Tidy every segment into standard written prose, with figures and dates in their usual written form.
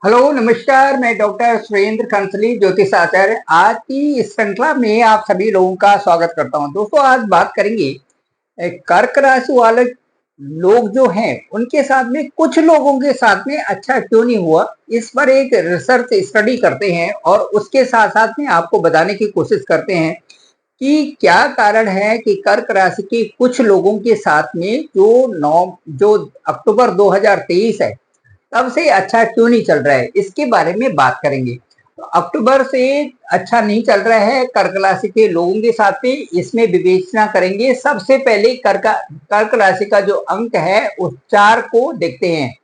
Hello नमस्कार। मैं doctor Surendra कंसली ज्योतिष आचार्य आज की इस श्रृंखला में आप सभी लोगों का स्वागत करता हूं। दोस्तों आज बात करेंगे कर्क राशि वाले लोग जो हैं उनके साथ में कुछ लोगों के साथ में अच्छा क्यों नहीं हुआ, इस पर एक रिसर्च स्टडी करते हैं और उसके साथ साथ में आपको बताने की कोशिश करते हैं कि क्या कारण है कि कर्क राशि के कुछ लोगों के साथ में जो अक्टूबर 2023 है तब से अच्छा क्यों नहीं चल रहा है, इसके बारे में बात करेंगे। तो अक्टूबर से अच्छा नहीं चल रहा है कर्क राशि के लोगों के साथ में, इसमें विवेचना करेंगे। सबसे पहले कर्क राशि का जो अंक है उस चार को देखते हैं।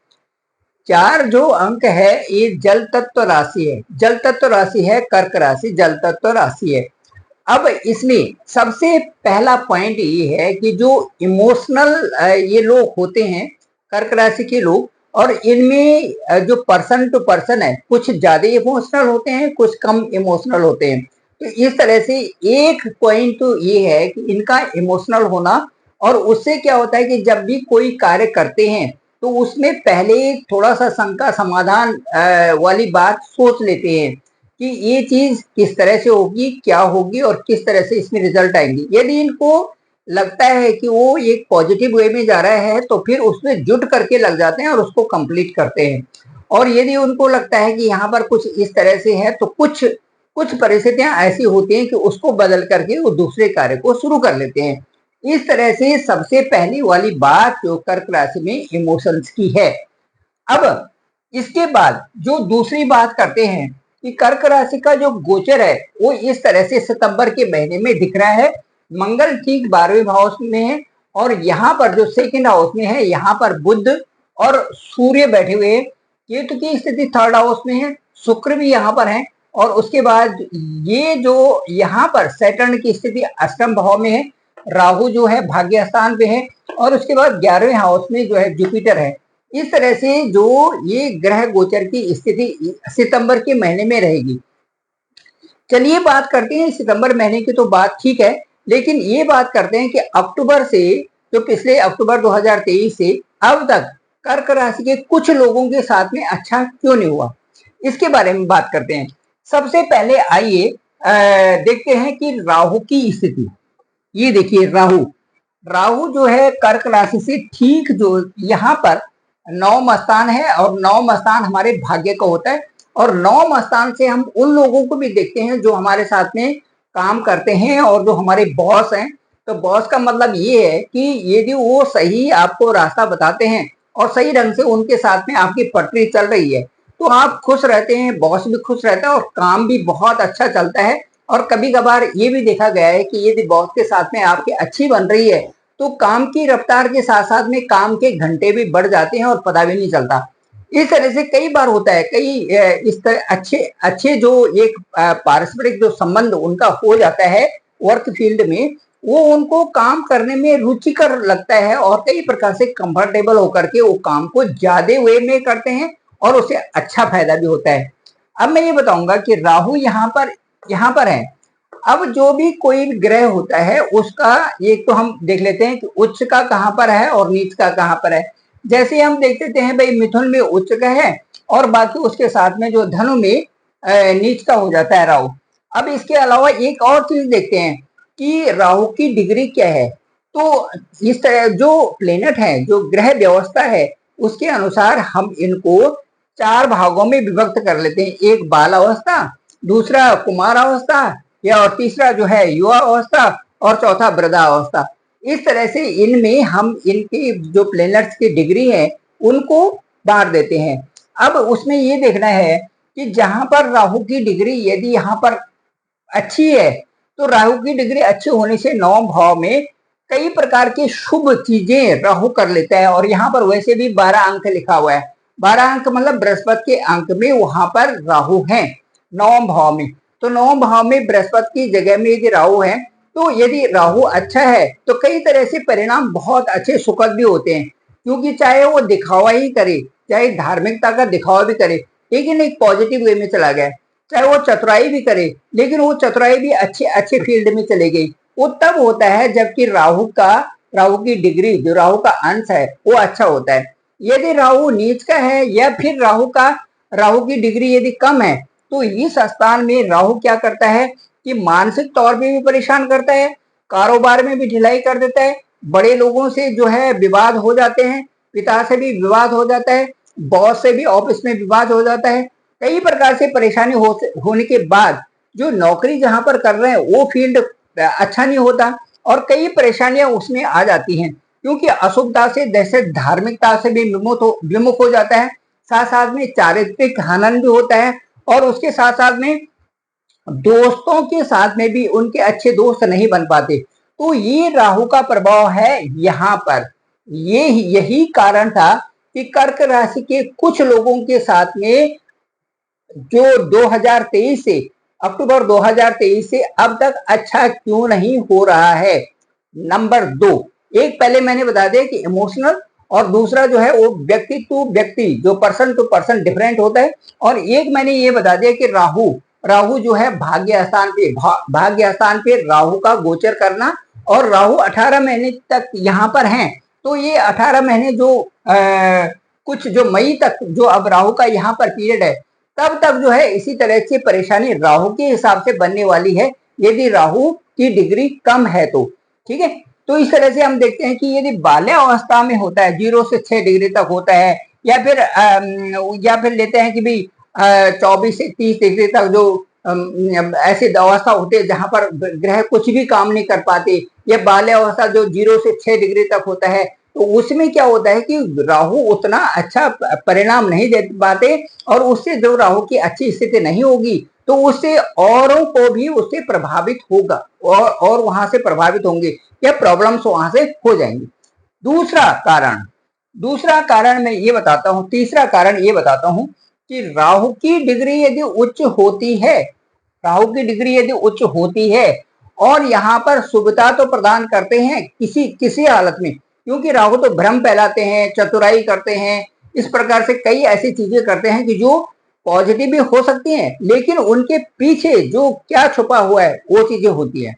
चार जो अंक है ये जल तत्व राशि है, जल तत्व राशि है कर्क राशि, जल तत्व राशि है। अब इसमें सबसे पहला पॉइंट ये है कि जो इमोशनल ये लोग होते हैं कर्क राशि के लोग, और इनमें जो पर्सन टू पर्सन है कुछ ज्यादा इमोशनल होते हैं, कुछ कम इमोशनल होते हैं। तो इस तरह से एक पॉइंट तो ये है कि इनका इमोशनल होना, और उससे क्या होता है कि जब भी कोई कार्य करते हैं तो उसमें पहले थोड़ा सा शंका समाधान वाली बात सोच लेते हैं कि ये चीज किस तरह से होगी, क्या होगी और किस तरह से इसमें रिजल्ट आएंगे। यदि इनको लगता है कि वो एक पॉजिटिव वे में जा रहा है तो फिर उसमें जुट करके लग जाते हैं और उसको कंप्लीट करते हैं। और यदि उनको लगता है कि यहाँ पर कुछ इस तरह से है तो कुछ कुछ परिस्थितियां ऐसी होती हैं कि उसको बदल करके वो दूसरे कार्य को शुरू कर लेते हैं। इस तरह से सबसे पहली वाली बात जो कर्क राशि में इमोशंस की है। अब इसके बाद जो दूसरी बात करते हैं कि कर्क राशि का जो गोचर है वो इस तरह से सितंबर के महीने में दिख रहा है। मंगल ठीक 12वें हाउस में है और यहाँ पर जो सेकंड हाउस में है यहाँ पर बुध और सूर्य बैठे हुए हैं। केतु की स्थिति थर्ड हाउस में है, शुक्र भी यहाँ पर है, और उसके बाद ये जो यहाँ पर सैटर्न की स्थिति अष्टम भाव में है, राहु जो है भाग्य स्थान पे है, और उसके बाद 11वें हाउस में जो है जुपिटर है। इस तरह से जो ये ग्रह गोचर की स्थिति सितंबर के महीने में रहेगी। चलिए बात करते हैं सितंबर महीने की, तो बात ठीक है, लेकिन ये बात करते हैं कि अक्टूबर से, जो पिछले अक्टूबर 2023 से अब तक कर्क राशि के कुछ लोगों के साथ में अच्छा क्यों नहीं हुआ, इसके बारे में बात करते हैं। सबसे पहले आइए देखते हैं कि राहु की स्थिति। ये देखिए राहु, राहु जो है कर्क राशि से ठीक जो यहाँ पर नवम स्थान है, और नवम स्थान हमारे भाग्य का होता है, और नवम स्थान से हम उन लोगों को भी देखते हैं जो हमारे साथ में काम करते हैं और जो हमारे बॉस हैं। तो बॉस का मतलब ये है कि यदि वो सही आपको रास्ता बताते हैं और सही ढंग से उनके साथ में आपकी पटरी चल रही है तो आप खुश रहते हैं, बॉस भी खुश रहता है और काम भी बहुत अच्छा चलता है। और कभी कभार ये भी देखा गया है कि यदि बॉस के साथ में आपकी अच्छी बन रही है तो काम की रफ्तार के साथ साथ में काम के घंटे भी बढ़ जाते हैं और पता भी नहीं चलता। इस तरह से कई बार होता है, कई इस तरह अच्छे अच्छे जो एक पारस्परिक जो संबंध उनका हो जाता है वर्क फील्ड में, वो उनको काम करने में रुचिकर लगता है और कई प्रकार से कंफर्टेबल होकर के वो काम को ज्यादा वे में करते हैं और उससे अच्छा फायदा भी होता है। अब मैं ये बताऊंगा कि राहु यहाँ पर है। अब जो भी कोई ग्रह होता है उसका एक तो हम देख लेते हैं कि उच्च का कहाँ पर है और नीच का कहाँ पर है। जैसे हम देख लेते हैं भाई मिथुन में उच्च का है और बाकी उसके साथ में जो धनु में नीच का हो जाता है राहु। अब इसके अलावा एक और चीज देखते हैं कि राहु की डिग्री क्या है। तो इस तरह जो प्लेनेट है, जो ग्रह व्यवस्था है, उसके अनुसार हम इनको चार भागों में विभक्त कर लेते हैं। एक बाल अवस्था, दूसरा कुमार अवस्था, या और तीसरा जो है युवा अवस्था, और चौथा वृद्धा अवस्था। इस तरह से इनमें हम इनकी जो प्लेनेट्स की डिग्री है उनको बांट देते हैं। अब उसमें ये देखना है कि जहां पर राहु की डिग्री यदि यहाँ पर अच्छी है तो राहु की डिग्री अच्छी होने से नवम भाव में कई प्रकार की शुभ चीजें राहु कर लेता है। और यहाँ पर वैसे भी 12 अंक लिखा हुआ है, 12 अंक मतलब बृहस्पति के अंक में वहां पर राहु है नवम भाव में। तो नवम भाव में बृहस्पति की जगह में यदि राहु है तो यदि राहु अच्छा है तो कई तरह से परिणाम बहुत अच्छे सुखद भी होते हैं, क्योंकि चाहे वो दिखावा ही करे, चाहे धार्मिकता का दिखावा भी करे लेकिन एक पॉजिटिव वे में चला गया, चाहे वो चतुराई भी करे लेकिन वो चतुराई भी अच्छे अच्छे फील्ड में चले गई। वो तब होता है जबकि राहु की डिग्री, जो राहु का अंश है वो अच्छा होता है। यदि राहु नीच का है या फिर राहु का राहु की डिग्री यदि कम है तो इस स्थान में राहु क्या करता है कि मानसिक तौर पे भी परेशान करता है, कारोबार में भी ढिलाई कर देता है, बड़े लोगों से जो है विवाद हो जाते हैं, पिता से भी विवाद हो जाता है, बॉस से भी ऑफिस में विवाद हो जाता है। कई प्रकार से परेशानी होने के बाद जो नौकरी जहां पर कर रहे हैं वो फील्ड अच्छा नहीं होता और कई परेशानियां उसमें आ जाती हैं, क्योंकि अशुभता से जैसे धार्मिकता से भी विमुख हो जाता है, साथ साथ में चारित्रिक हनन भी होता है और उसके साथ साथ में दोस्तों के साथ में भी उनके अच्छे दोस्त नहीं बन पाते। तो ये राहु का प्रभाव है यहाँ पर। ये यही कारण था कि कर्क राशि के कुछ लोगों के साथ में जो 2023 से अक्टूबर 2023 से अब तक अच्छा क्यों नहीं हो रहा है। नंबर 2, एक पहले मैंने बता दिया कि इमोशनल और दूसरा जो है वो व्यक्ति टू व्यक्ति जो पर्सन टू पर्सन डिफरेंट होता है। और एक मैंने ये बता दिया कि राहु जो है भाग्य स्थान पे राहु का गोचर करना और राहु 18 महीने तक यहाँ पर हैं। तो ये 18 महीने जो कुछ जो मई तक जो अब राहु का यहाँ पर पीरियड है तब तक जो है इसी तरह से परेशानी राहु के हिसाब से बनने वाली है यदि राहु की डिग्री कम है तो। ठीक है, तो इस तरह से हम देखते हैं कि यदि बाल्यावस्था में होता है 0 से 6 डिग्री तक होता है या फिर लेते हैं कि भाई 24 से 30 डिग्री तक जो ऐसी अवस्था होती है जहां पर ग्रह कुछ भी काम नहीं कर पाते, या बाल्यावस्था जो 0 से 6 डिग्री तक होता है तो उसमें क्या होता है कि राहु उतना अच्छा परिणाम नहीं दे पाते और उससे जो राहु की अच्छी स्थिति नहीं होगी तो उससे औरों को भी उससे प्रभावित होगा और वहां से प्रभावित होंगे या प्रॉब्लम्स वहां से हो जाएंगे। दूसरा कारण मैं ये बताता हूं, तीसरा कारण ये बताता हूं कि राहु की डिग्री यदि उच्च होती है और यहाँ पर शुभता तो प्रदान करते हैं किसी हालत में, क्योंकि राहु तो भ्रम फैलाते हैं, चतुराई करते हैं, इस प्रकार से कई ऐसी चीजें करते हैं कि जो पॉजिटिव भी हो सकती हैं लेकिन उनके पीछे जो क्या छुपा हुआ है वो चीजें होती है।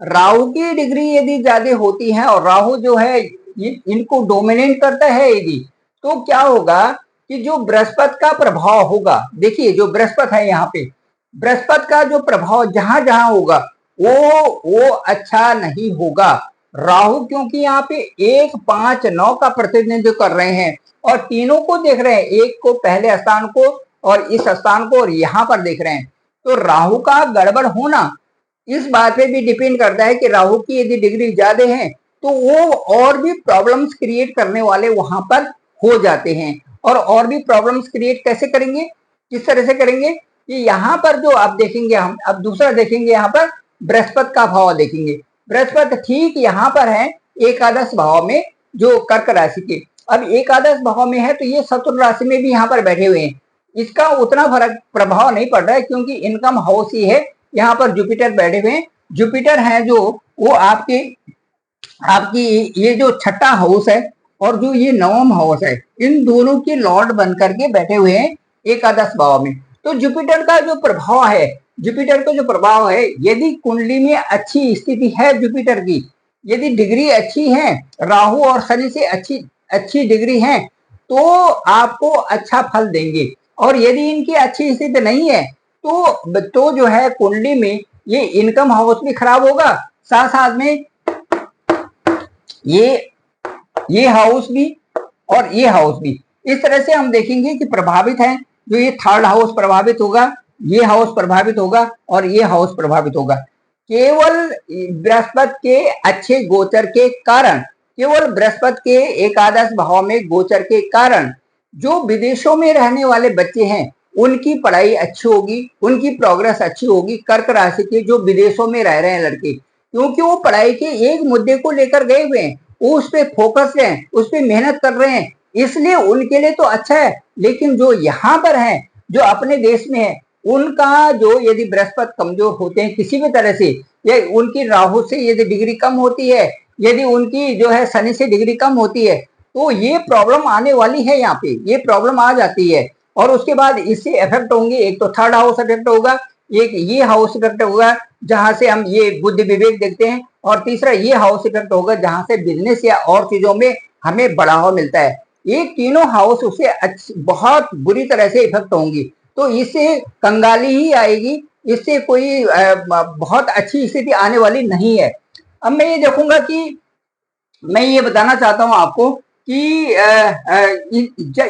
राहु की डिग्री यदि ज्यादा होती है और राहु जो है इनको डोमिनेट करता है यदि, तो क्या होगा कि जो बृहस्पति का प्रभाव होगा, देखिए जो बृहस्पति है यहाँ पे, बृहस्पति का जो प्रभाव जहां जहां होगा वो अच्छा नहीं होगा। राहु क्योंकि यहाँ पे 1, 5, 9 का प्रतिनिधित्व कर रहे हैं और तीनों को देख रहे हैं, एक को पहले स्थान को और इस स्थान को और यहाँ पर देख रहे हैं, तो राहु का गड़बड़ होना इस बात पे भी डिपेंड करता है कि राहु की यदि डिग्री ज्यादा है तो वो और भी प्रॉब्लम्स क्रिएट करने वाले वहां पर हो जाते हैं। और भी प्रॉब्लम्स क्रिएट कैसे करेंगे, किस तरह से करेंगे कि यहाँ पर जो आप देखेंगे, हम अब दूसरा देखेंगे, यहाँ पर बृहस्पति का भाव देखेंगे। बृहस्पति ठीक यहाँ पर है एकादश भाव में जो कर्क राशि के, अब एकादश भाव में है तो ये शत्रु राशि में भी यहाँ पर बैठे हुए हैं, इसका उतना फर्क प्रभाव नहीं पड़ रहा है क्योंकि इनकम हाउस ही है, यहाँ पर जुपिटर बैठे हुए हैं। जुपिटर है जो वो आपकी ये जो छठा हाउस है और जो ये नवम हाउस है, इन दोनों के लॉर्ड बन करके बैठे हुए हैं एकादश भाव में। तो जुपिटर का जो प्रभाव है यदि कुंडली में अच्छी स्थिति है जुपिटर की, यदि डिग्री अच्छी है, राहु और शनि से अच्छी डिग्री है तो आपको अच्छा फल देंगे। और यदि इनकी अच्छी स्थिति नहीं है तो जो है कुंडली में ये इनकम हाउस भी खराब होगा, साथ साथ में ये हाउस भी और ये हाउस भी, इस तरह से हम देखेंगे कि प्रभावित है। जो ये थर्ड हाउस प्रभावित होगा, ये हाउस प्रभावित होगा और ये हाउस प्रभावित होगा। केवल बृहस्पति के अच्छे गोचर के कारण, केवल बृहस्पति के एकादश भाव में गोचर के कारण जो विदेशों में रहने वाले बच्चे हैं उनकी पढ़ाई अच्छी होगी, उनकी प्रोग्रेस अच्छी होगी। कर्क राशि के जो विदेशों में रह रहे हैं लड़के, क्योंकि वो पढ़ाई के एक मुद्दे को लेकर गए हुए हैं, वो उस पर फोकस है, उस पर मेहनत कर रहे हैं, इसलिए उनके लिए तो अच्छा है। लेकिन जो यहाँ पर है, जो अपने देश में है, उनका जो यदि बृहस्पति कमजोर होते हैं किसी भी तरह से, या उनकी राहु से यदि डिग्री कम होती है, यदि उनकी जो है शनि से डिग्री कम होती है, तो ये प्रॉब्लम आने वाली है, यहाँ पे ये प्रॉब्लम आ जाती है। और उसके बाद इससे इफेक्ट होंगे, एक तो थर्ड हाउस इफेक्ट होगा, एक ये हाउस इफेक्ट होगा जहां से हम ये बुद्धि विवेक देखते हैं, और तीसरा ये हाउस इफेक्ट होगा जहां से बिजनेस या और चीजों में हमें बढ़ावा मिलता है। ये तीनों हाउस उसे बहुत बुरी तरह से इफेक्ट होंगी। तो इससे कंगाली ही आएगी, इससे कोई बहुत अच्छी स्थिति आने वाली नहीं है। अब मैं ये देखूंगा कि मैं ये बताना चाहता हूं आपको कि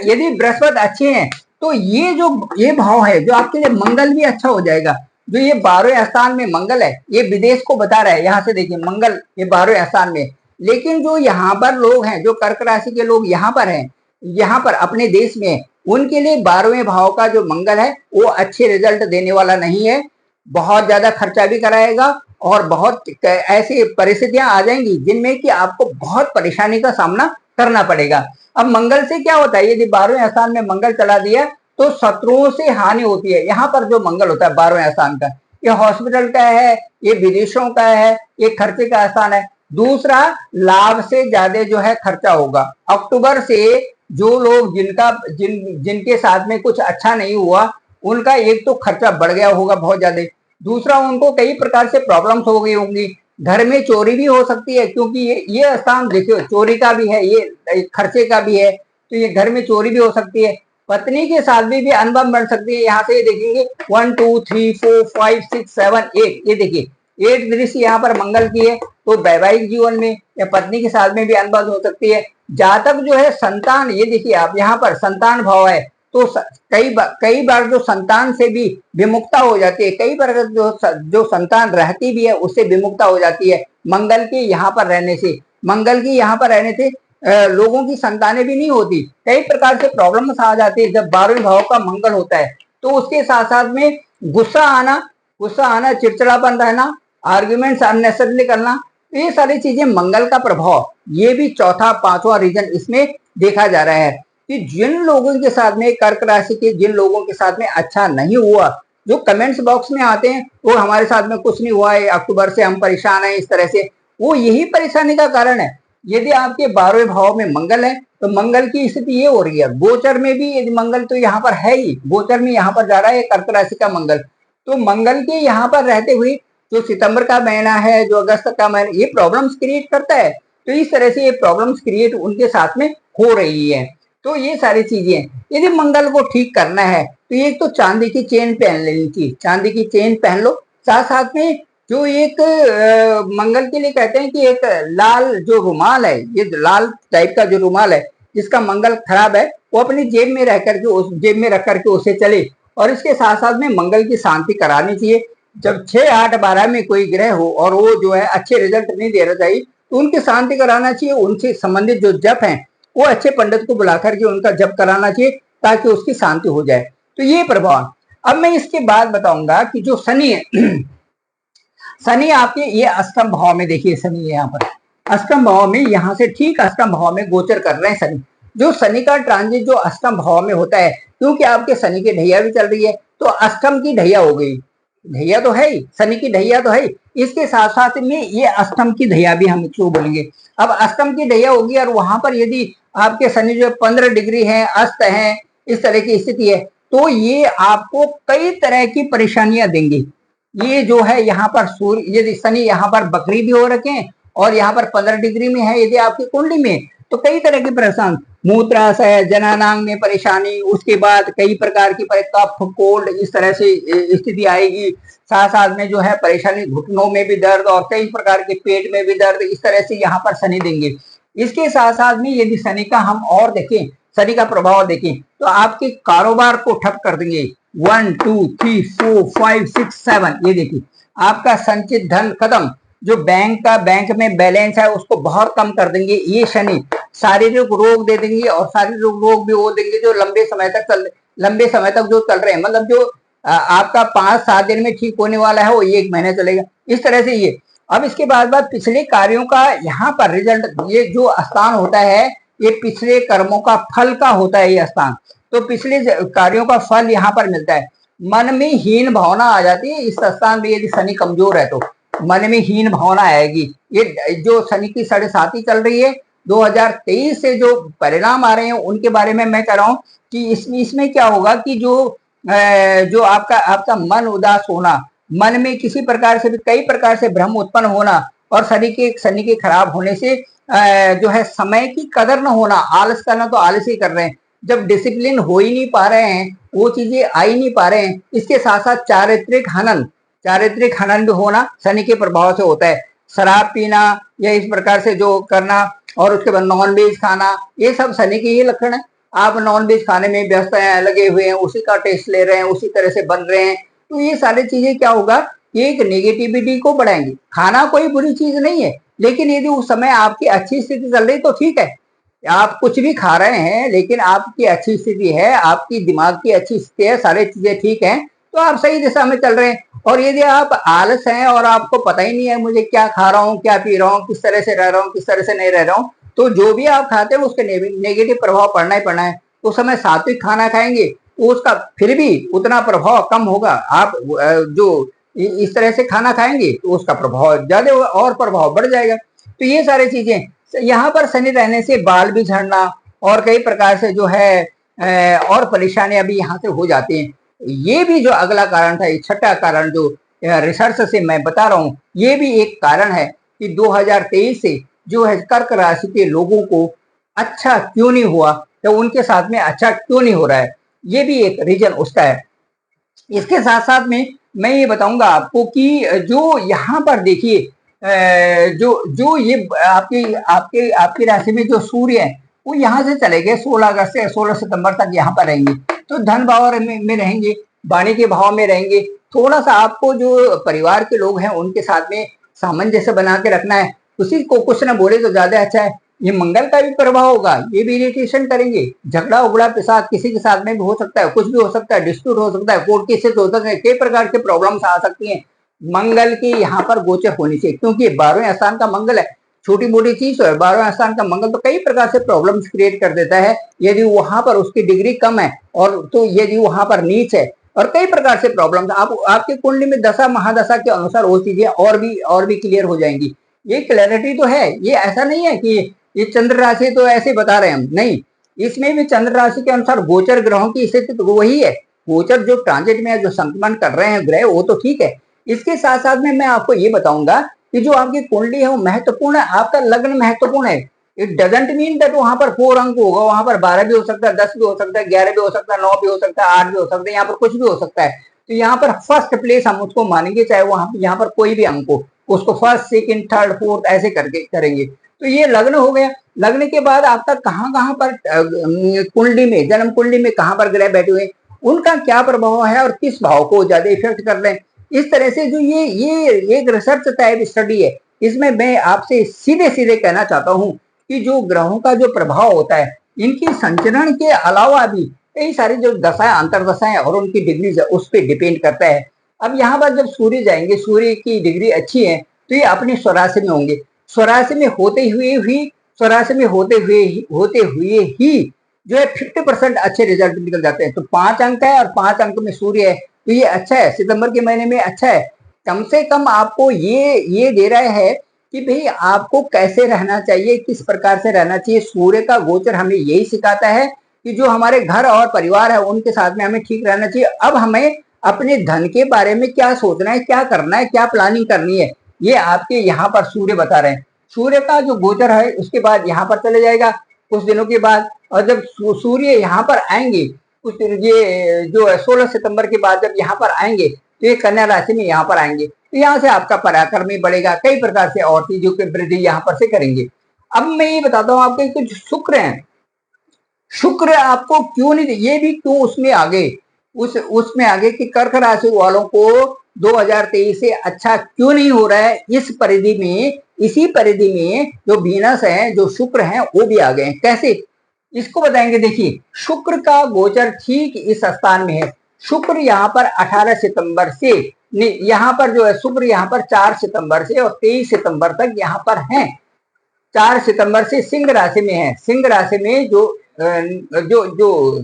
यदि बृहस्पति अच्छे हैं तो ये भाव है जो आपके लिए मंगल भी अच्छा हो जाएगा। जो ये 12वें स्थान में मंगल है, ये विदेश को बता रहा है। यहाँ से देखिए मंगल ये 12वें स्थान में, लेकिन जो यहाँ पर लोग हैं, जो कर्क राशि के लोग यहाँ पर हैं, यहाँ पर अपने देश में, उनके लिए 12वें भाव का जो मंगल है वो अच्छे रिजल्ट देने वाला नहीं है। बहुत ज्यादा खर्चा भी कराएगा और बहुत ऐसी परिस्थितियां आ जाएंगी जिनमें कि आपको बहुत परेशानी का सामना करना पड़ेगा। अब मंगल से क्या होता है, यदि 12वें स्थान में मंगल चला दिया तो शत्रुओं से हानि होती है। यहाँ पर जो मंगल होता है 12वें स्थान का, ये हॉस्पिटल का है, ये विदेशों का है, ये खर्चे का स्थान है। दूसरा, लाभ से ज्यादा जो है खर्चा होगा। अक्टूबर से जो लोग जिनके साथ में कुछ अच्छा नहीं हुआ, उनका एक तो खर्चा बढ़ गया होगा बहुत ज्यादा, दूसरा उनको कई प्रकार से प्रॉब्लम्स हो गई होंगी। घर में चोरी भी हो सकती है, क्योंकि ये स्थान देखियो चोरी का भी है, ये खर्चे का भी है, तो ये घर में चोरी भी हो सकती है। पत्नी के साथ भी अनबन बढ़ सकती है। यहाँ से ये देखेंगे 1 2 3 4 5 6 7 8, ये देखिए 8 दृष्टि यहाँ पर मंगल की है। तो वैवाहिक जीवन में या पत्नी के साथ में भी अनबन हो सकती है। जातक जो है संतान, ये देखिए आप यहाँ पर संतान भाव है, तो कई बार जो संतान से भी विमुखता हो जाती है, कई बार जो संतान रहती भी है उससे विमुखता हो जाती है मंगल के यहाँ पर रहने से। मंगल की यहाँ पर रहने से लोगों की संतानें भी नहीं होती, कई प्रकार से प्रॉब्लम्स आ जाती है। जब 12वें भाव का मंगल होता है तो उसके साथ साथ में गुस्सा आना, चिड़चिड़ापन रहना, आर्ग्यूमेंट्स अननेसेसरी करना, ये सारी चीजें मंगल का प्रभाव, ये भी चौथा पांचवा रीजन इसमें देखा जा रहा है कि जिन लोगों के साथ में, कर्क राशि के जिन लोगों के साथ में अच्छा नहीं हुआ, जो कमेंट्स बॉक्स में आते हैं वो हमारे साथ में कुछ नहीं हुआ है, अक्टूबर से हम परेशान हैं, इस तरह से, वो यही परेशानी का कारण है। यदि आपके 12वें भाव में मंगल है तो मंगल की स्थिति ये हो रही है, गोचर में भी यदि मंगल तो यहाँ पर है ही, गोचर में यहाँ पर जा रहा है कर्क राशि का मंगल, तो मंगल के यहाँ पर रहते हुए जो सितंबर का महीना है, जो अगस्त का महीना, ये प्रॉब्लम्स क्रिएट करता है। तो इस तरह से ये प्रॉब्लम्स क्रिएट उनके साथ में हो रही है। तो ये सारी चीजें यदि मंगल को ठीक करना है तो एक तो चांदी की चेन पहन लेनी चाहिए, चांदी की चेन पहन लो। साथ साथ में जो एक मंगल के लिए कहते हैं कि एक लाल जो रुमाल है, ये लाल टाइप का जो रुमाल है जिसका मंगल खराब है, वो अपनी जेब में रह करके, उस जेब में रख करके उसे चले। और इसके साथ साथ में मंगल की शांति करानी चाहिए। जब 6 8 12 में कोई ग्रह हो और वो जो है अच्छे रिजल्ट नहीं दे रहा चाहिए, तो उनकी शांति कराना चाहिए। उनसे संबंधित जो जप हैं वो अच्छे पंडित को बुला करके उनका जप कराना चाहिए ताकि उसकी शांति हो जाए। तो ये प्रभाव। अब मैं इसके बाद बताऊंगा कि जो शनि है शनि आपके ये अष्टम भाव में, देखिए शनि यहाँ पर अष्टम भाव में, यहाँ से ठीक अष्टम भाव में गोचर कर रहे हैं शनि। जो शनि का ट्रांजिट जो अष्टम भाव में होता है, क्योंकि आपके शनि की ढैया भी चल रही है, तो अष्टम की ढैया हो गई, ढैया तो है ही, शनि की ढैया तो है ही, इसके साथ साथ में ये अष्टम की ढैया भी हम क्यों बोलेंगे। अब अष्टम की ढैया होगी और वहां पर यदि आपके शनि जो 15 डिग्री है, अस्त है, इस तरह की स्थिति है, तो ये आपको कई तरह की परेशानियां देंगे। ये जो है यहाँ पर सूर्य, यदि शनि यहाँ पर बकरी भी हो रखे हैं और यहाँ पर 15 डिग्री में है यदि आपकी कुंडली में, तो कई तरह की परेशान, मूत्राशय, जननांग में परेशानी, उसके बाद कई प्रकार की कफ कोल्ड, इस तरह से स्थिति आएगी। साथ साथ में जो है परेशानी, घुटनों में भी दर्द और कई प्रकार के पेट में भी दर्द, इस तरह से यहाँ पर शनि देंगे। इसके साथ साथ में यदि शनि का हम और देखें, शनि का प्रभाव देखें, तो आपके कारोबार को ठप कर देंगे। 1 2 3 4 5 6 7, ये देखिए आपका संचित धन खत्म, जो बैंक में बैलेंस है उसको बहुत कम कर देंगे ये शनि। शारीरिक रोग दे देंगे, और शारीरिक रोग भी वो देंगे जो लंबे समय तक जो चल रहे हैं, मतलब जो आपका 5-7 दिन में ठीक होने वाला है वो 1 महीने चलेगा, इस तरह से ये। अब इसके बाद पिछले कार्यों का यहाँ पर रिजल्ट, ये जो स्थान होता है ये पिछले कर्मों का फल का होता है ये स्थान, तो पिछले कार्यों का फल यहाँ पर मिलता है। मन में हीन भावना आ जाती है इस स्थान में, यदि शनि कमजोर है तो मन में हीन भावना आएगी। ये जो शनि की 7.5 चल रही है, 2023 से जो परिणाम आ रहे हैं उनके बारे में मैं कह रहा हूँ कि इसमें क्या होगा कि जो आपका मन उदास होना, मन में किसी प्रकार से भी कई प्रकार से भ्रम उत्पन्न होना, और शनि के खराब होने से जो है समय की कदर न होना, आलस करना तो आलस ही कर रहे हैं, जब डिसिप्लिन हो ही नहीं पा रहे हैं, वो चीजें आ ही नहीं पा रहे हैं, इसके साथ साथ चारित्रिक हनन भी होना शनि के प्रभाव से होता है। शराब पीना या इस प्रकार से जो करना, और उसके बाद नॉन वेज खाना, ये सब शनि के ही लक्षण है। आप नॉन वेज खाने में व्यस्त हैं, लगे हुए हैं, उसी का टेस्ट ले रहे हैं, उसी तरह से बन रहे हैं, तो ये सारी चीजें क्या होगा, एक नेगेटिविटी को बढ़ाएंगे। खाना कोई बुरी चीज नहीं है, लेकिन यदि उस समय आपकी अच्छी स्थिति चल रही तो ठीक है, आप कुछ भी खा रहे हैं लेकिन आपकी अच्छी स्थिति है, आपकी दिमाग की अच्छी स्थिति है, सारी चीजें ठीक हैं, तो आप सही दिशा में चल रहे हैं। और यदि आप आलस हैं और आपको पता ही नहीं है मुझे क्या खा रहा हूँ, क्या पी रहा हूँ, किस तरह से रह रहा हूँ, किस तरह से नहीं रह रहा हूँ, तो जो भी आप खाते हैं उसके नेगेटिव प्रभाव पड़ना ही पड़ना है। उस समय सात्विक खाना खाएंगे तो उसका फिर भी उतना प्रभाव कम होगा। आप जो इस तरह से खाना खाएंगे तो उसका प्रभाव ज्यादा और प्रभाव बढ़ जाएगा। तो ये सारी चीजें, यहाँ पर शनि रहने से बाल भी झड़ना और कई प्रकार से जो है और परेशानियां भी यहाँ से हो जाती हैं। ये भी जो अगला कारण था, छठा कारण जो रिसर्च से मैं बता रहा हूँ, ये भी एक कारण है कि 2023 से जो है कर्क राशि के लोगों को अच्छा क्यों नहीं हुआ, तो उनके साथ में अच्छा क्यों नहीं हो रहा है, ये भी एक रीजन उसका है। इसके साथ साथ में मैं ये बताऊंगा आपको कि जो यहाँ पर देखिए जो जो ये आपकी आपके आपकी राशि में जो सूर्य है वो यहाँ से चले गए 16 अगस्त से 16 सितंबर तक यहाँ पर रहेंगे, तो धन भाव में रहेंगे, वाणी के भाव में रहेंगे। थोड़ा सा आपको जो परिवार के लोग हैं उनके साथ में सामंजस्य बना के रखना है, उसी को कुछ ना बोले तो ज्यादा अच्छा है। ये मंगल का भी प्रभाव होगा, ये भी इरिटेशन करेंगे, झगड़ा उगड़ा पिसाद किसी के साथ में भी हो सकता है, कुछ भी हो सकता है, डिस्प्यूट हो सकता है, कोर्ट केसेस हो सकते हैं, कई प्रकार के प्रॉब्लम्स आ सकती हैं। मंगल की यहाँ पर गोचर होनी चाहिए, क्योंकि 12वें स्थान का मंगल है, छोटी मोटी चीज है, 12वें स्थान का मंगल तो कई प्रकार से प्रॉब्लम्स क्रिएट कर देता है यदि वहां पर उसकी डिग्री कम है, और तो यदि वहां पर नीच है, और कई प्रकार से प्रॉब्लम्स आपके कुंडली में दशा महादशा के अनुसार वो चीजें और भी क्लियर हो जाएंगी। ये क्लैरिटी तो है, ये ऐसा नहीं है कि ये चंद्र राशि तो ऐसे बता रहे हैं हम, नहीं, इसमें भी चंद्र राशि के अनुसार गोचर ग्रहों की स्थिति तो वही है, गोचर जो ट्रांजिट में जो संक्रमण कर रहे हैं ग्रह वो तो ठीक है। इसके साथ साथ में मैं आपको ये बताऊंगा कि जो आपकी कुंडली है वो महत्वपूर्ण है, आपका लग्न महत्वपूर्ण है। इट डजेंट मीन दैट वहां पर 4 अंक होगा, वहां पर 12 भी हो सकता है, 10 भी हो सकता है, 11 भी हो सकता है, 9 भी हो सकता है, 8 भी हो सकता है, यहाँ पर कुछ भी हो सकता है। तो यहाँ पर फर्स्ट प्लेस हम उसको मानेंगे, चाहे वहां यहाँ पर कोई भी अंक हो, उसको फर्स्ट सेकंड थर्ड फोर्थ ऐसे करके करेंगे। तो ये लग्न हो गया। लग्न के बाद आपका कहाँ पर कुंडली में, जन्म कुंडली में कहाँ पर ग्रह बैठे हुए, उनका क्या प्रभाव है और किस भाव को ज्यादा इफेक्ट कर रहे हैं। इस तरह से जो ये एक रिसर्च टाइप स्टडी है, इसमें मैं आपसे सीधे सीधे कहना चाहता हूँ कि जो ग्रहों का जो प्रभाव होता है, इनकी संचरण के अलावा भी कई सारी जो दशाएं अंतरदशाएं और उनकी डिग्री उस पर डिपेंड करता है। अब यहाँ पर जब सूर्य जाएंगे, सूर्य की डिग्री अच्छी है तो ये अपनी स्वराशि में होंगे, स्वराशि में होते हुए ही जो है 50% अच्छे रिजल्ट निकल जाते हैं। तो 5 अंक है और 5 अंक में सूर्य है, तो ये अच्छा है, सितंबर के महीने में अच्छा है। कम से कम आपको ये दे रहा है कि भाई आपको कैसे रहना चाहिए, किस प्रकार से रहना चाहिए। सूर्य का गोचर हमें यही सिखाता है कि जो हमारे घर और परिवार है उनके साथ में हमें ठीक रहना चाहिए। अब हमें अपने धन के बारे में क्या सोचना है, क्या करना है, क्या प्लानिंग करनी है, ये आपके यहाँ पर सूर्य बता रहे हैं। सूर्य का जो गोचर है उसके बाद यहाँ पर चले जाएगा कुछ दिनों के बाद, और जब सूर्य यहाँ पर आएंगे कुछ ये जो 16 सितंबर के बाद जब यहाँ पर आएंगे तो ये कन्या राशि में यहाँ पर आएंगे, तो यहाँ से आपका पराक्रम भी बढ़ेगा, कई प्रकार से और चीजों की वृद्धि यहाँ पर से करेंगे। अब मैं ये बताता हूँ आपके कुछ शुक्र हैं, शुक्र आपको क्यों नहीं, ये भी क्यों उसमें आगे उसमें आगे कि कर्क राशि वालों को 2023 से अच्छा क्यों नहीं हो रहा है। इस परिधि में, इसी परिधि में जो वीनस है, जो शुक्र हैं, वो भी आ गए हैं। कैसे, इसको बताएंगे। देखिए, शुक्र का गोचर ठीक इस स्थान में है। शुक्र यहाँ पर 18 सितंबर से, यहाँ पर जो है शुक्र यहाँ पर 4 सितंबर से और 23 सितंबर तक यहाँ पर है। 4 सितंबर से सिंह राशि में है। सिंह राशि में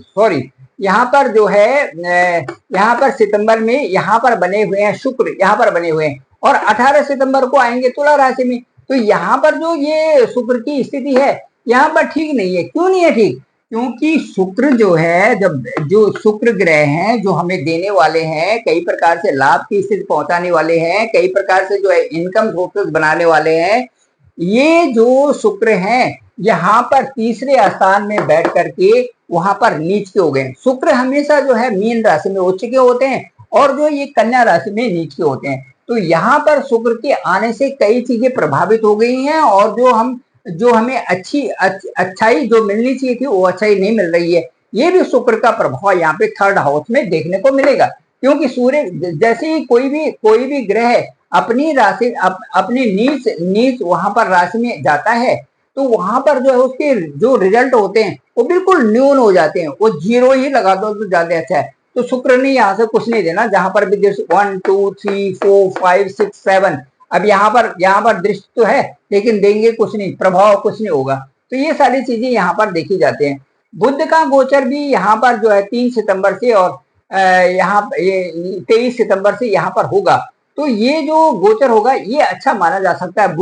सॉरी, यहाँ पर जो है यहाँ पर सितंबर में यहाँ पर बने हुए हैं शुक्र, यहाँ पर बने हुए हैं, और 18 सितंबर को आएंगे तुला राशि में। तो यहाँ पर जो ये शुक्र की स्थिति है यहाँ पर ठीक नहीं है। क्यों नहीं है ठीक? क्योंकि शुक्र जो है, जब जो शुक्र ग्रह हैं जो हमें देने वाले हैं, कई प्रकार से लाभ की स्थिति पहुंचाने वाले हैं, कई प्रकार से जो है इनकम सोर्सेस बनाने वाले हैं, ये जो शुक्र हैं यहाँ पर तीसरे स्थान में बैठ करके वहां पर नीच के हो गए। शुक्र हमेशा जो है मीन राशि में उच्च के होते हैं और जो ये कन्या राशि में नीच के होते हैं। तो यहाँ पर शुक्र के आने से कई चीजें प्रभावित हो गई हैं और जो हमें अच्छाई जो मिलनी चाहिए थी वो अच्छाई नहीं मिल रही है। ये भी शुक्र का प्रभाव यहाँ पे थर्ड हाउस में देखने को मिलेगा, क्योंकि सूर्य जैसे ही कोई भी ग्रह अपनी राशि अपनी नीच वहां पर राशि में जाता है तो वहां पर जो है उसके जो रिजल्ट होते हैं वो बिल्कुल न्यून हो जाते हैं, वो जीरो ही लगा दो तो ज्यादा अच्छा है। तो शुक्र ने यहाँ से कुछ नहीं देना, जहां पर भी दृष्टि 1 2 3 4 5 6 7, अब यहाँ पर दृष्टि तो है लेकिन देंगे कुछ नहीं, प्रभाव कुछ नहीं होगा। तो ये सारी चीजें यहाँ पर देखी जाती हैं। बुध का गोचर भी यहाँ पर जो है 3 सितंबर से और यहाँ ये 23 सितंबर से यहाँ पर होगा। तो ये जो गोचर होगा ये अच्छा माना जा सकता है।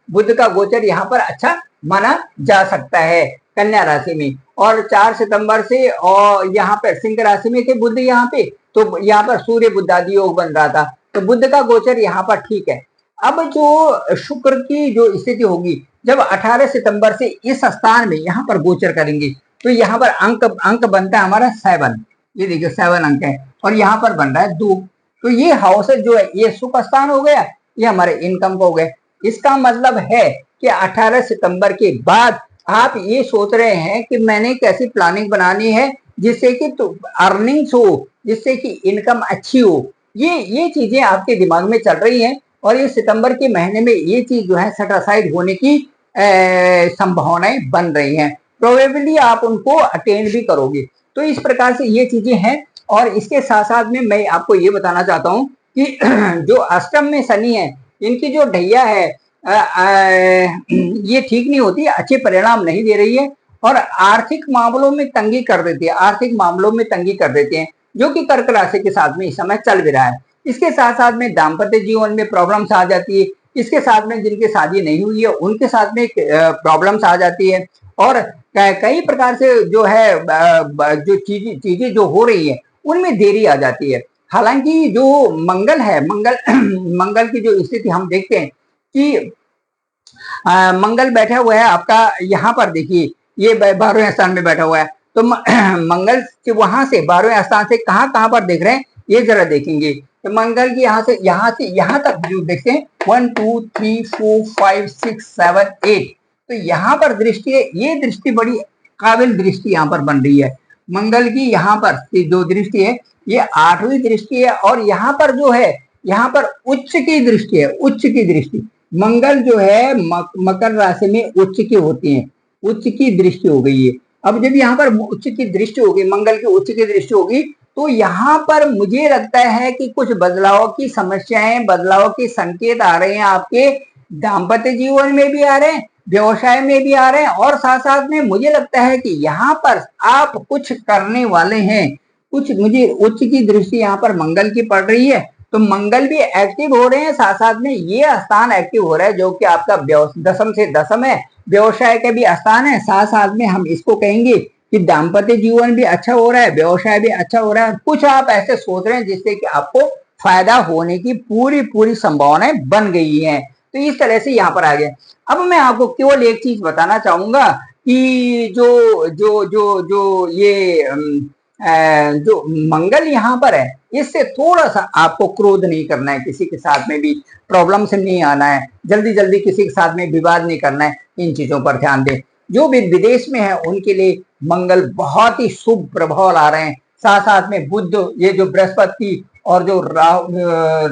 बुध का गोचर यहाँ पर अच्छा माना जा सकता है कन्या राशि में। और 4 सितंबर से और यहाँ पर सिंह राशि में थे बुध यहाँ पे, तो यहाँ पर सूर्य बुध आदि योग बन रहा था, तो बुध का गोचर यहाँ पर ठीक है। अब जो शुक्र की जो स्थिति होगी जब 18 सितंबर से इस स्थान में यहाँ पर गोचर करेंगे तो यहाँ पर अंक बनता है हमारा 7, ये देखिए 7 अंक है और यहाँ पर बन रहा है 2। तो ये हाउस जो है ये सुख स्थान हो गया, ये हमारे इनकम को हो गए। इसका मतलब है कि 18 सितंबर के बाद आप ये सोच रहे हैं कि मैंने कैसी प्लानिंग बनानी है जिससे कि तो अर्निंग्स हो, जिससे कि इनकम अच्छी हो, ये चीजें आपके दिमाग में चल रही हैं और ये सितंबर के महीने में ये चीज जो है सेट असाइड होने की संभावनाएं बन रही हैं। प्रोबेबली आप उनको अटेंड भी करोगे। तो इस प्रकार से ये चीजें हैं। और इसके साथ साथ में मैं आपको ये बताना चाहता हूँ कि जो अष्टम में शनि है इनकी जो ढैया है ये ठीक नहीं होती, अच्छे परिणाम नहीं दे रही है और आर्थिक मामलों में तंगी कर देती है, आर्थिक मामलों में तंगी कर देते हैं, जो कि कर्क राशि के साथ में इस समय चल भी रहा है। इसके साथ साथ में दाम्पत्य जीवन में प्रॉब्लम्स आ जाती है, इसके साथ में जिनकी शादी नहीं हुई है उनके साथ में प्रॉब्लम्स आ जाती है और कई प्रकार से जो है जो चीजें जो हो रही है उनमें देरी आ जाती है। हालांकि जो मंगल है, मंगल की जो स्थिति हम देखते हैं कि मंगल बैठा हुआ है आपका यहाँ पर, देखिए ये 12वें स्थान में बैठा हुआ है। तो मंगल के वहां से 12वें स्थान से कहाँ पर देख रहे हैं ये जरा देखेंगे। तो मंगल की यहाँ से यहाँ तक जो देखते हैं 1 2 3 4 5 6 7 8, तो यहाँ पर दृष्टि है, ये दृष्टि बड़ी काबिल दृष्टि यहाँ पर बन रही है। मंगल की यहाँ पर जो दृष्टि है ये 8वीं दृष्टि है और यहाँ पर जो है यहाँ पर उच्च की दृष्टि है, उच्च की दृष्टि। मंगल जो है मकर राशि में उच्च की होती है, उच्च की दृष्टि हो गई है। अब जब यहाँ पर उच्च की दृष्टि होगी, मंगल की उच्च की दृष्टि होगी, तो यहाँ पर मुझे लगता है कि कुछ बदलाव की समस्याएं, बदलाव के संकेत आ रहे हैं, आपके दाम्पत्य जीवन में भी आ रहे हैं, व्यवसाय में भी आ रहे हैं और साथ साथ में मुझे लगता है कि यहाँ पर आप कुछ करने वाले हैं। कुछ मुझे उच्च की दृष्टि यहाँ पर मंगल की पड़ रही है, तो मंगल भी एक्टिव हो रहे हैं, साथ साथ में ये स्थान एक्टिव हो रहा है जो कि आपका दशम से दशम है, व्यवसाय का भी स्थान है। साथ साथ में हम इसको कहेंगे कि दाम्पत्य जीवन भी अच्छा हो रहा है, व्यवसाय भी अच्छा हो रहा है। कुछ आप ऐसे सोच रहे हैं जिससे कि आपको फायदा होने की पूरी संभावनाएं बन गई हैं। तो इस तरह से यहाँ पर आ गए। अब मैं आपको केवल एक चीज बताना चाहूंगा कि जो ये जो मंगल यहाँ पर है इससे थोड़ा सा आपको क्रोध नहीं करना है, किसी के साथ में भी प्रॉब्लम से नहीं आना है, जल्दी किसी के साथ में विवाद नहीं करना है, इन चीजों पर ध्यान दें। जो भी विदेश में है उनके लिए मंगल बहुत ही शुभ प्रभाव ला रहे हैं। साथ साथ में बुध, ये जो बृहस्पति और जो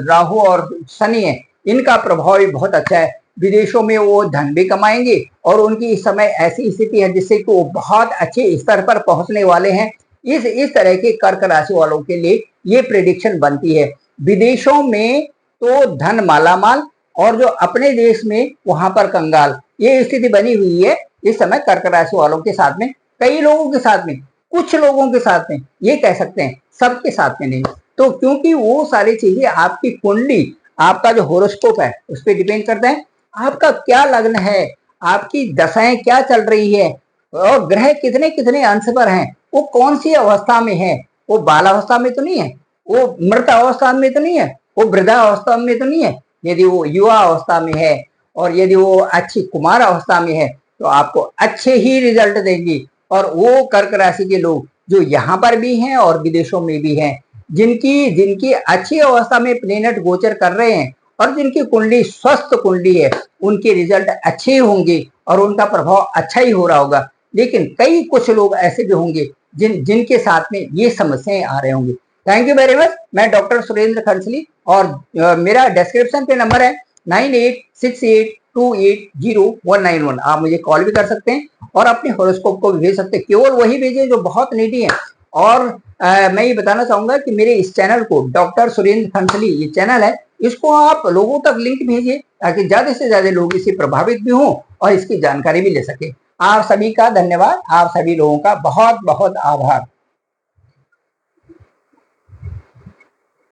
राहु और शनि है इनका प्रभाव भी बहुत अच्छा है। विदेशों में वो धन भी कमाएंगे और उनकी इस समय ऐसी स्थिति है जिससे कि वो बहुत अच्छे स्तर पर पहुंचने वाले हैं। इस तरह के कर्क राशि वालों के लिए ये प्रेडिक्शन बनती है। विदेशों में तो धन मालामाल और जो अपने देश में वहां पर कंगाल, ये स्थिति बनी हुई है इस समय कर्क राशि वालों के साथ में। कई लोगों के साथ में, कुछ लोगों के साथ में, ये कह सकते हैं सबके साथ में नहीं। तो क्योंकि वो सारी चीजें आपकी कुंडली, आपका जो होरोस्कोप है उस पर डिपेंड करता है। आपका क्या लग्न है, आपकी दशाएं क्या चल रही है और ग्रह कितने कितने अंश पर हैं, वो कौन सी अवस्था में है, वो बालावस्था में तो नहीं है, वो मृत अवस्था में तो नहीं है, वो वृद्धावस्था में तो नहीं है। यदि वो युवा अवस्था में है और यदि वो अच्छी कुमार अवस्था में है तो आपको अच्छे ही रिजल्ट देंगी। और वो कर्क राशि के लोग जो यहाँ पर भी हैं और विदेशों में भी हैं, जिनकी जिनकी अच्छी अवस्था में प्लेनेट गोचर कर रहे हैं और जिनकी कुंडली स्वस्थ कुंडली है, उनके रिजल्ट अच्छे होंगे और उनका प्रभाव अच्छा ही हो रहा होगा। लेकिन कई कुछ लोग ऐसे भी होंगे जिनके साथ में ये समस्याएं आ रहे होंगे। Thank you very much. मैं डॉक्टर सुरेंद्र खंसली और मेरा डिस्क्रिप्शन पे नंबर है 9868280191। आप मुझे कॉल भी कर सकते हैं और अपने हॉरोस्कोप को भी भेज सकते हैं। केवल वही भेजें जो बहुत नीडी है। और मैं ये बताना चाहूंगा कि मेरे इस चैनल को डॉक्टर सुरेंद्र खंसली ये चैनल है, इसको आप लोगों तक लिंक भेजिए ताकि ज्यादा से ज्यादा लोग इससे प्रभावित भी हों और इसकी जानकारी भी ले सके। आप सभी का धन्यवाद। आप सभी लोगों का बहुत बहुत आभार।